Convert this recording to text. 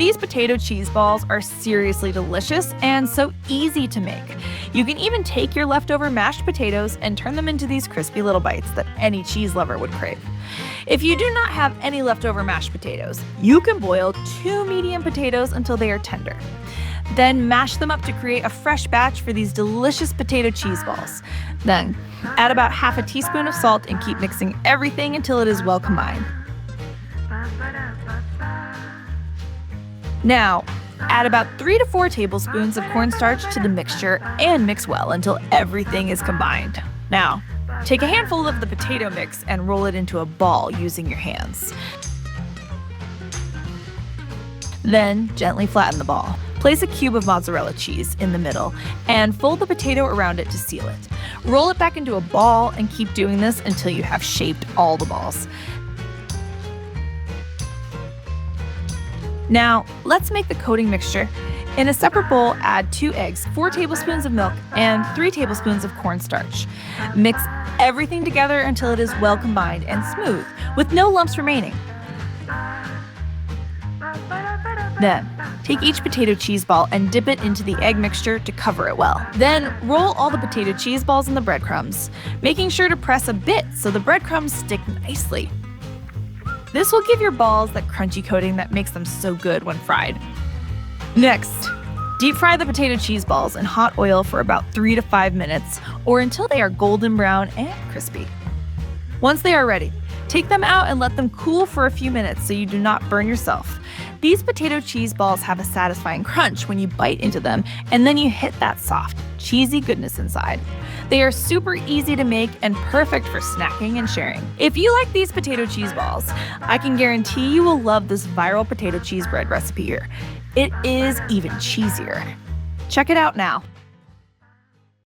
These potato cheese balls are seriously delicious and so easy to make. You can even take your leftover mashed potatoes and turn them into these crispy little bites that any cheese lover would crave. If you do not have any leftover mashed potatoes, you can boil 2 medium potatoes until they are tender. Then mash them up to create a fresh batch for these delicious potato cheese balls. Then add about half a teaspoon of salt and keep mixing everything until it is well combined. Now, add about 3 to 4 tablespoons of cornstarch to the mixture and mix well until everything is combined. Now, take a handful of the potato mix and roll it into a ball using your hands. Then, gently flatten the ball. Place a cube of mozzarella cheese in the middle and fold the potato around it to seal it. Roll it back into a ball and keep doing this until you have shaped all the balls. Now, let's make the coating mixture. In a separate bowl, add 2 eggs, 4 tablespoons of milk, and 3 tablespoons of cornstarch. Mix everything together until it is well combined and smooth, with no lumps remaining. Then, take each potato cheese ball and dip it into the egg mixture to cover it well. Then, roll all the potato cheese balls in the breadcrumbs, making sure to press a bit so the breadcrumbs stick nicely. This will give your balls that crunchy coating that makes them so good when fried. Next, deep fry the potato cheese balls in hot oil for about 3 to 5 minutes or until they are golden brown and crispy. Once they are ready, take them out and let them cool for a few minutes so you do not burn yourself. These potato cheese balls have a satisfying crunch when you bite into them, and then you hit that soft, cheesy goodness inside. They are super easy to make and perfect for snacking and sharing. If you like these potato cheese balls, I can guarantee you will love this viral potato cheese bread recipe here. It is even cheesier. Check it out now.